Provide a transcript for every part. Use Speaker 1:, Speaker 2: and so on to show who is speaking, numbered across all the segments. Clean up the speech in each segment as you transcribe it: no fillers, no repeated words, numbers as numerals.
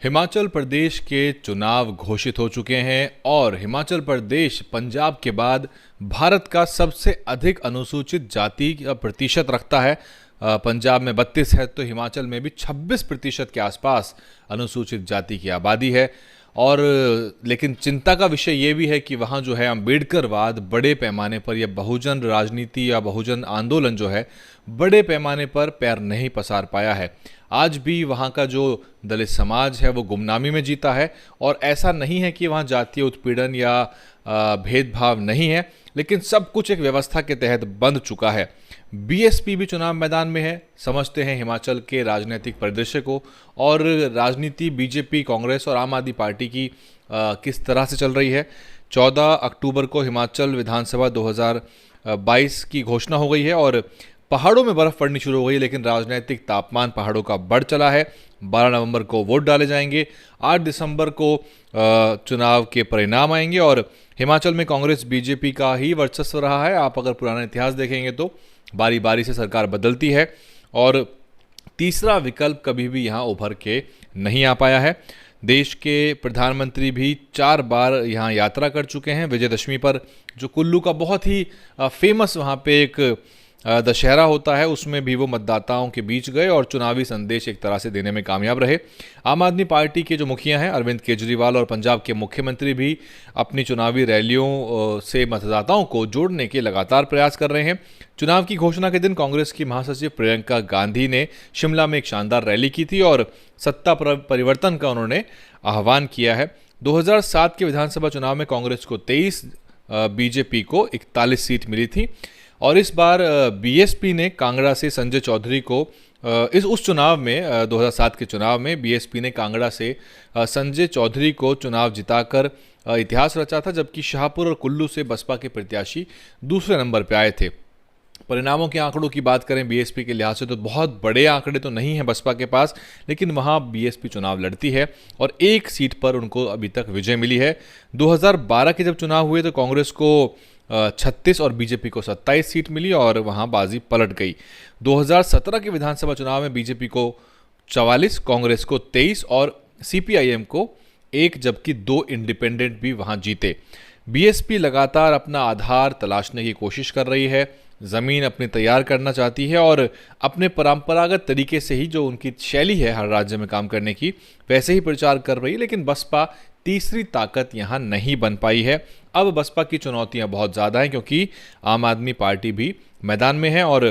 Speaker 1: हिमाचल प्रदेश के चुनाव घोषित हो चुके हैं और हिमाचल प्रदेश पंजाब के बाद भारत का सबसे अधिक अनुसूचित जाति का प्रतिशत रखता है। पंजाब में 32 है तो हिमाचल में भी 26% के आसपास अनुसूचित जाति की आबादी है। और लेकिन चिंता का विषय ये भी है कि वहाँ जो है अम्बेडकरवाद बड़े पैमाने पर या बहुजन राजनीति या बहुजन आंदोलन जो है बड़े पैमाने पर पैर नहीं पसार पाया है। आज भी वहाँ का जो दलित समाज है वो गुमनामी में जीता है। और ऐसा नहीं है कि वहाँ जातीय उत्पीड़न या भेदभाव नहीं है, लेकिन सब कुछ एक व्यवस्था के तहत बंध चुका है। बीएसपी भी चुनाव मैदान में है। समझते हैं हिमाचल के राजनीतिक परिदृश्य को और राजनीति बीजेपी, कांग्रेस और आम आदमी पार्टी की किस तरह से चल रही है। 14 अक्टूबर को हिमाचल विधानसभा 2022 की घोषणा हो गई है और पहाड़ों में बर्फ पड़नी शुरू हो गई, लेकिन राजनीतिक तापमान पहाड़ों का बढ़ चला है। 12 नवंबर को वोट डाले जाएंगे, 8 दिसंबर को चुनाव के परिणाम आएंगे और हिमाचल में कांग्रेस बीजेपी का ही वर्चस्व रहा है। आप अगर पुराना इतिहास देखेंगे तो बारी बारी से सरकार बदलती है और तीसरा विकल्प कभी भी यहाँ उभर के नहीं आ पाया है। देश के प्रधानमंत्री भी 4 बार यहाँ यात्रा कर चुके हैं। विजयदशमी पर जो कुल्लू का बहुत ही फेमस वहाँ पे एक दशहरा होता है, उसमें भी वो मतदाताओं के बीच गए और चुनावी संदेश एक तरह से देने में कामयाब रहे। आम आदमी पार्टी के जो मुखिया हैं अरविंद केजरीवाल और पंजाब के मुख्यमंत्री भी अपनी चुनावी रैलियों से मतदाताओं को जोड़ने के लगातार प्रयास कर रहे हैं। चुनाव की घोषणा के दिन कांग्रेस की महासचिव प्रियंका गांधी ने शिमला में एक शानदार रैली की थी और सत्ता परिवर्तन का उन्होंने आह्वान किया है। 2007 के विधानसभा चुनाव में कांग्रेस को 23, बीजेपी को 41 सीट मिली थी और इस बार बीएसपी ने कांगड़ा से संजय चौधरी को उस चुनाव में 2007 के चुनाव में बीएसपी ने कांगड़ा से संजय चौधरी को चुनाव जिताकर इतिहास रचा था, जबकि शाहपुर और कुल्लू से बसपा के प्रत्याशी दूसरे नंबर पर आए थे। परिणामों के आंकड़ों की बात करें बीएसपी के लिहाज से तो बहुत बड़े आंकड़े तो नहीं हैं बसपा के पास, लेकिन वहां बीएसपी चुनाव लड़ती है और एक सीट पर उनको अभी तक विजय मिली है। 2012 के जब चुनाव हुए तो कांग्रेस को 36 और बीजेपी को 27 सीट मिली और वहां बाजी पलट गई। 2017 के विधानसभा चुनाव में बीजेपी को 44, कांग्रेस को 23 और सीपीआईएम को 1, जबकि 2 इंडिपेंडेंट भी वहां जीते। बीएसपी लगातार अपना आधार तलाशने की कोशिश कर रही है, ज़मीन अपनी तैयार करना चाहती है और अपने परंपरागत तरीके से ही जो उनकी शैली है हर राज्य में काम करने की वैसे ही प्रचार कर रही है, लेकिन बसपा तीसरी ताकत यहाँ नहीं बन पाई है। अब बसपा की चुनौतियाँ बहुत ज़्यादा हैं क्योंकि आम आदमी पार्टी भी मैदान में है और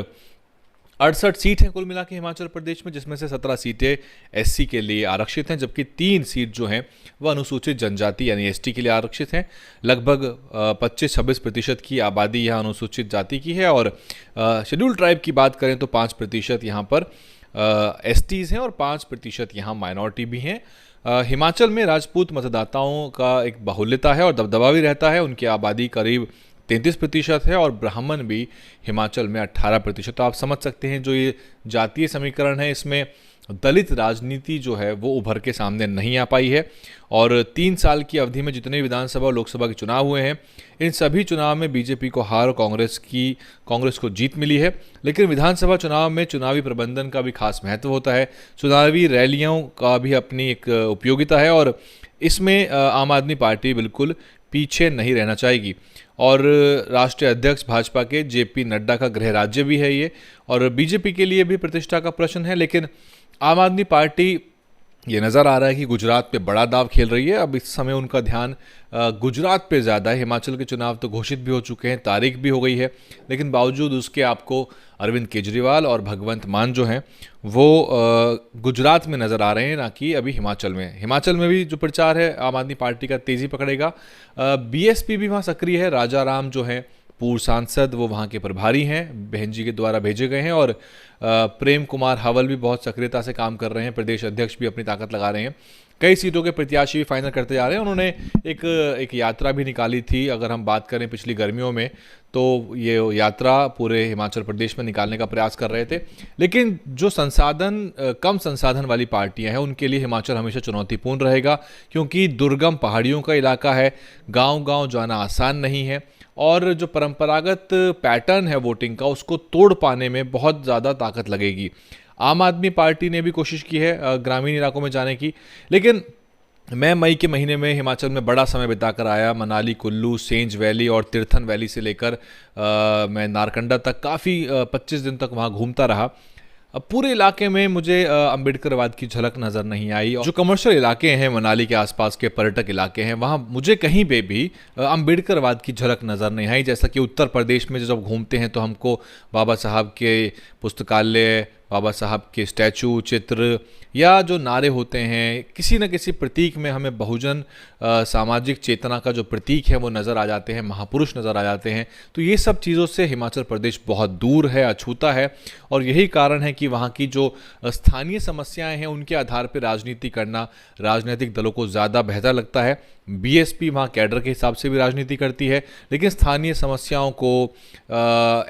Speaker 1: 68 सीट हैं कुल मिला के हिमाचल प्रदेश में, जिसमें से 17 सीटें एससी के लिए आरक्षित हैं, जबकि 3 सीट जो हैं वह अनुसूचित जनजाति यानी एसटी के लिए आरक्षित हैं। लगभग 25-26% की आबादी यहाँ अनुसूचित जाति की है और शेड्यूल ट्राइब की बात करें तो 5% यहाँ पर एसटीज़ हैं और 5% यहाँ माइनॉरिटी भी हैं। हिमाचल में राजपूत मतदाताओं का एक बाहुल्यता है और दबदबा भी रहता है। उनकी आबादी करीब 33% है और ब्राह्मण भी हिमाचल में 18%। तो आप समझ सकते हैं जो ये जातीय समीकरण है इसमें दलित राजनीति जो है वो उभर के सामने नहीं आ पाई है। और 3 साल की अवधि में जितने विधानसभा और लोकसभा के चुनाव हुए हैं इन सभी चुनाव में बीजेपी को हार और कांग्रेस को जीत मिली है। लेकिन विधानसभा चुनाव में चुनावी प्रबंधन का भी खास महत्व होता है, चुनावी रैलियों का भी अपनी एक उपयोगिता है और इसमें आम आदमी पार्टी बिल्कुल पीछे नहीं रहना चाहेगी। और राष्ट्रीय अध्यक्ष भाजपा के जेपी नड्डा का गृह राज्य भी है ये और बीजेपी के लिए भी प्रतिष्ठा का प्रश्न है। लेकिन आम आदमी पार्टी ये नज़र आ रहा है कि गुजरात पे बड़ा दाव खेल रही है। अब इस समय उनका ध्यान गुजरात पे ज़्यादा है। हिमाचल के चुनाव तो घोषित भी हो चुके हैं, तारीख भी हो गई है, लेकिन बावजूद उसके आपको अरविंद केजरीवाल और भगवंत मान जो हैं वो गुजरात में नज़र आ रहे हैं, ना कि अभी हिमाचल में। हिमाचल में भी जो प्रचार है आम आदमी पार्टी का तेज़ी पकड़ेगा। बीएसपी भी वहाँ सक्रिय है। राजा राम जो हैं पूर्व सांसद वो वहाँ के प्रभारी हैं, बहन जी के द्वारा भेजे गए हैं और प्रेम कुमार हवल भी बहुत सक्रियता से काम कर रहे हैं। प्रदेश अध्यक्ष भी अपनी ताकत लगा रहे हैं। कई सीटों के प्रत्याशी भी फाइनल करते जा रहे हैं। उन्होंने एक यात्रा भी निकाली थी। अगर हम बात करें पिछली गर्मियों में तो ये यात्रा पूरे हिमाचल प्रदेश में निकालने का प्रयास कर रहे थे, लेकिन जो कम संसाधन वाली पार्टियां हैं उनके लिए हिमाचल हमेशा चुनौतीपूर्ण रहेगा क्योंकि दुर्गम पहाड़ियों का इलाका है, गांव-गांव जाना आसान नहीं है और जो परंपरागत पैटर्न है वोटिंग का उसको तोड़ पाने में बहुत ज़्यादा ताकत लगेगी। आम आदमी पार्टी ने भी कोशिश की है ग्रामीण इलाकों में जाने की, लेकिन मैं मई के महीने में हिमाचल में बड़ा समय बिताकर आया। मनाली, कुल्लू, सेंज वैली और तीर्थन वैली से लेकर मैं नारकंडा तक काफ़ी 25 दिन तक वहाँ घूमता रहा। अब पूरे इलाके में मुझे अम्बेडकरवाद की झलक नज़र नहीं आई। और जो कमर्शियल इलाके हैं, मनाली के आसपास के पर्यटक इलाके हैं, वहाँ मुझे कहीं पे भी अम्बेडकरवाद की झलक नज़र नहीं आई। जैसा कि उत्तर प्रदेश में जब घूमते हैं तो हमको बाबा साहब के पुस्तकालय, बाबा साहब के स्टैचू, चित्र या जो नारे होते हैं, किसी न किसी प्रतीक में हमें बहुजन सामाजिक चेतना का जो प्रतीक है वो नज़र आ जाते हैं, महापुरुष नज़र आ जाते हैं। तो ये सब चीज़ों से हिमाचल प्रदेश बहुत दूर है, अछूता है। और यही कारण है कि वहाँ की जो स्थानीय समस्याएं हैं उनके आधार पर राजनीति करना राजनीतिक दलों को ज़्यादा बेहतर लगता है। बीएसपी वहाँ कैडर के हिसाब से भी राजनीति करती है, लेकिन स्थानीय समस्याओं को,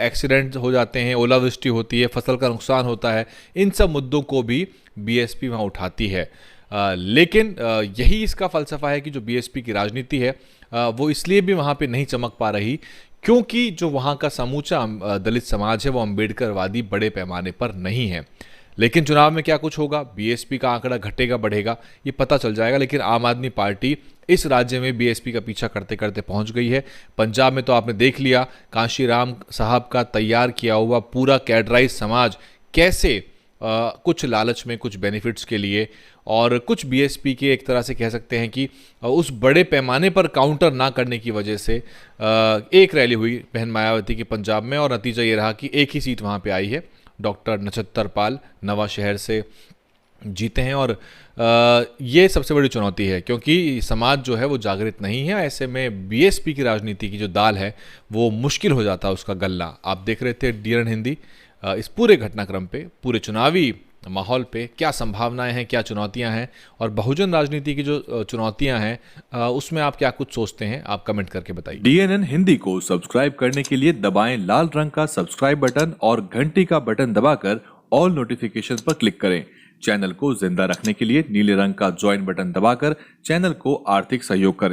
Speaker 1: एक्सीडेंट हो जाते हैं, ओलावृष्टि होती है, फसल का नुकसान होता है, इन सब मुद्दों को भी बीएसपी वहाँ उठाती है। लेकिन यही इसका फ़लसफ़ा है कि जो बीएसपी की राजनीति है वो इसलिए भी वहाँ पे नहीं चमक पा रही क्योंकि जो वहाँ का समूचा दलित समाज है वो अम्बेडकरवादी बड़े पैमाने पर नहीं है। लेकिन चुनाव में क्या कुछ होगा, बीएसपी का आंकड़ा घटेगा बढ़ेगा ये पता चल जाएगा। लेकिन आम आदमी पार्टी इस राज्य में बीएसपी का पीछा करते करते पहुंच गई है। पंजाब में तो आपने देख लिया, कांशीराम साहब का तैयार किया हुआ पूरा कैडराइज समाज कैसे कुछ लालच में, कुछ बेनिफिट्स के लिए और कुछ बीएसपी के एक तरह से कह सकते हैं कि उस बड़े पैमाने पर काउंटर ना करने की वजह से एक रैली हुई बहन मायावती की पंजाब में और नतीजा ये रहा कि एक ही सीट वहाँ पे आई है। डॉक्टर नछत्तर पाल नवा शहर से जीते हैं और ये सबसे बड़ी चुनौती है क्योंकि समाज जो है वो जागृत नहीं है। ऐसे में बीएसपी की राजनीति की जो दाल है वो मुश्किल हो जाता है उसका गलना। आप देख रहे थे डीएन हिंदी इस पूरे घटनाक्रम पे, पूरे चुनावी माहौल पे क्या संभावनाएं हैं, क्या चुनौतियां हैं और बहुजन राजनीति की जो चुनौतियां हैं उसमें आप क्या कुछ सोचते हैं, आप कमेंट करके बताइए।
Speaker 2: डीएनएन हिंदी को सब्सक्राइब करने के लिए दबाएं लाल रंग का सब्सक्राइब बटन और घंटी का बटन दबाकर ऑल नोटिफिकेशन पर क्लिक करें। चैनल को जिंदा रखने के लिए नीले रंग का ज्वाइन बटन दबाकर चैनल को आर्थिक सहयोग करें।